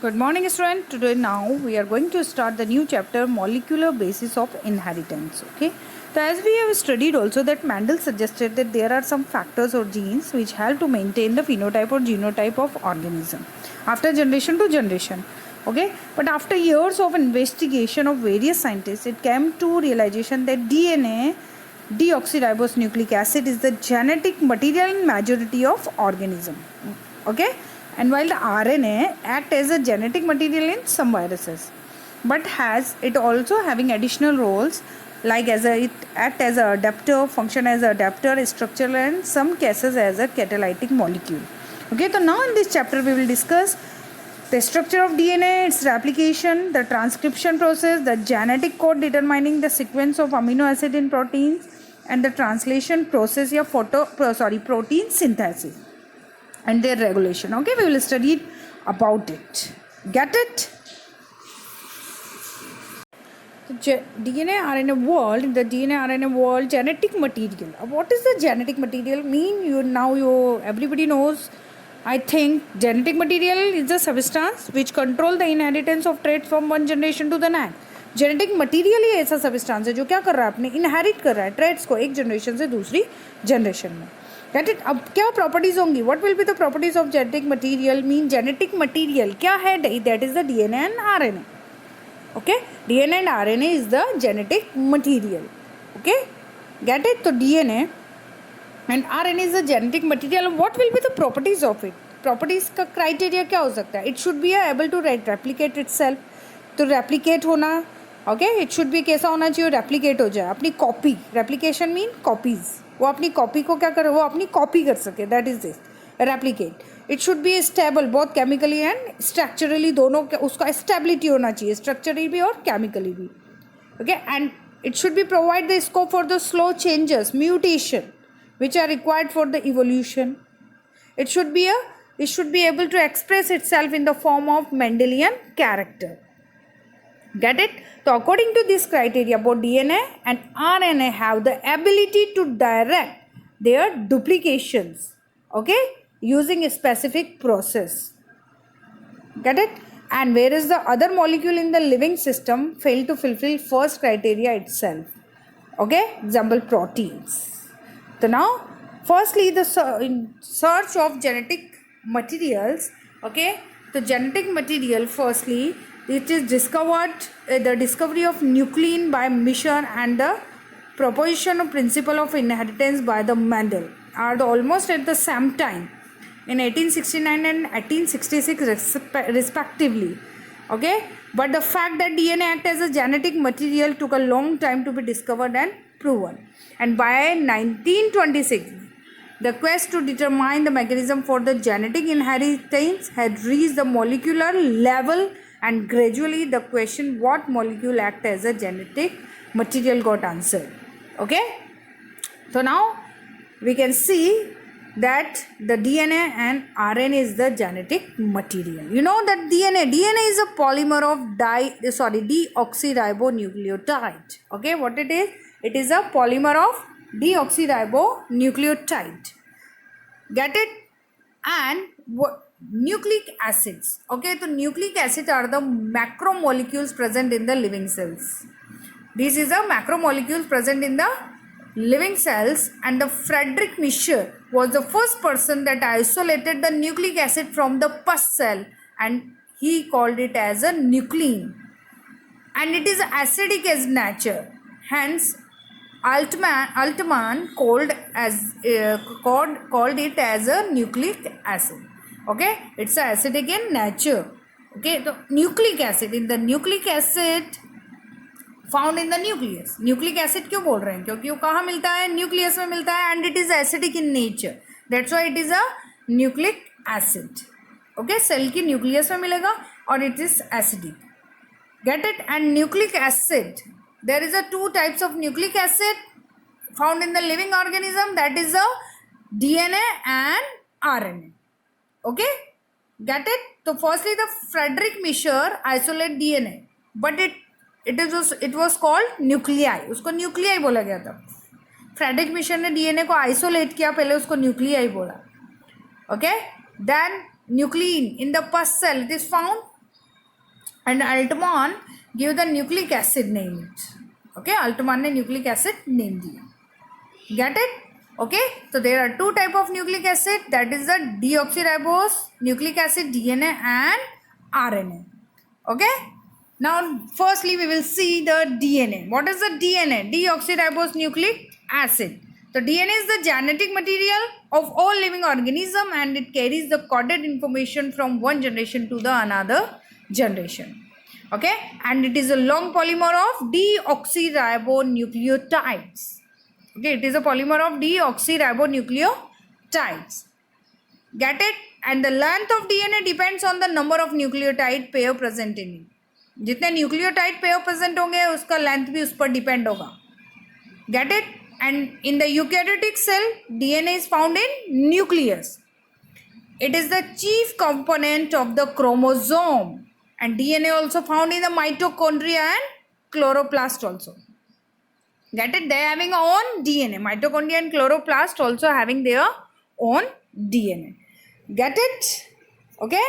Good morning, student. Today now we are going to start the new chapter, molecular basis of inheritance. Okay. So as we have studied also that Mendel suggested that there are some factors or genes which help to maintain the phenotype or genotype of organism after generation to generation. Okay. But after years of investigation of various scientists, it came to realization that DNA, deoxyribose nucleic acid, is the genetic material in majority of organism. Okay. And while the RNA act as a genetic material in some viruses, but has it also having additional roles like it act as a adapter, function as a adapter, structural, and some cases as a catalytic molecule. Okay, so now in this chapter we will discuss the structure of DNA, its replication, the transcription process, the genetic code determining the sequence of amino acid in proteins, and the translation process या protein synthesis and their regulation. Okay, we will study about it. Get it? The DNA RNA world, genetic material. What is the genetic material mean? Everybody knows. I think genetic material is a substance which control the inheritance of traits from one generation to the next. Genetic material ही ऐसा substance है जो क्या कर रहा है, अपने inherit कर रहा है ट्रेट्स को एक जनरेशन से दूसरी जनरेशन में. Get it. अब क्या प्रॉपर्टीज होंगी? What will be the properties of genetic material? Mean genetic material क्या है? That is the DNA and RNA. Okay, DNA and RNA is the genetic material. Okay, get it. तो DNA and RNA is the genetic material. What will be the properties of it? Properties का criteria क्या हो सकता है? It should be able to replicate itself. तो replicate होना, okay, it should B कैसा होना चाहिए? रेप्लिकेट हो जाए, अपनी कॉपी. Replication mean copies. वो अपनी कॉपी को क्या करे? वो अपनी कॉपी कर सके. That is this replicate. It should be stable both chemically and structurally. दोनों उसका स्टेबिलिटी होना चाहिए, स्ट्रक्चरली भी और केमिकली भी. Okay, and it should be provide the scope for the slow changes, mutation which are required for the evolution. It should be able to express itself in the form of Mendelian character. Get it? So according to this criteria, both DNA and RNA have the ability to direct their duplications, okay, using a specific process. Get it? And whereas the other molecule in the living system fail to fulfill first criteria itself. Okay, example proteins. So now firstly the search of genetic materials. Okay, so genetic material, firstly it is discovered, the discovery of nuclein by Mischer and the proposition of principle of inheritance by the Mendel are almost at the same time in 1869 and 1866 respectively. Okay, but the fact that DNA act as a genetic material took a long time to be discovered and proven, and by 1926 the quest to determine the mechanism for the genetic inheritance had reached the molecular level, and gradually the question what molecule act as a genetic material got answered. Okay, so now we can see that the DNA and RNA is the genetic material. You know that DNA is a polymer of deoxyribonucleotide. Okay, what it is? It is a polymer of deoxyribonucleotide. Get it? And nucleic acids. Okay, so nucleic acids are the macromolecules present in the living cells. This is a macromolecules present in the living cells, and the Friedrich Mischer was the first person that isolated the nucleic acid from the pus cell, and he called it as a nuclein, and it is acidic as nature. Hence Altman called it as a nucleic acid. Okay, it's acidic in nature. Okay, the nucleic acid, in the nucleic acid found in the nucleus. Nucleic acid क्यों बोल रहे हैं? क्योंकि वो कहाँ मिलता है? Nucleus में मिलता है, and it is acidic in nature. That's why it is a nucleic acid. Okay, cell की न्यूक्लियस में मिलेगा और it is acidic. Get it? And nucleic acid, there is a two types of nucleic acid found in the living organism, that is a DNA and RNA. Okay, get it? So firstly the Friedrich Mischer isolate DNA, but it was called nuclei. उसको nuclei बोला गया था. Friedrich Mischer ने DNA को isolate किया, पहले उसको nuclei बोला. Okay, then nuclein in the pus cell, it is found and Altman give the nucleic acid name it. Okay, Altman ने nucleic acid name दिया. Get it? Okay, so there are two type of nucleic acid, that is the deoxyribose nucleic acid, DNA and RNA. Okay, now firstly we will see the DNA. What is the DNA? Deoxyribose nucleic acid. So DNA is the genetic material of all living organism, and it carries the coded information from one generation to the another generation. Okay, and it is a long polymer of deoxyribonucleotides. Okay, it is a polymer of deoxyribonucleotides. Get it? And the length of DNA depends on the number of nucleotide pair present in it. जितने nucleotide pair present होंगे उसका length भी उस पर depend होगा. Get it? And in the eukaryotic cell, DNA is found in nucleus. It is the chief component of the chromosome, and DNA also found in the mitochondria and chloroplast also. Get it? They are having own DNA. Mitochondria and chloroplast also having their own DNA. Get it? Okay.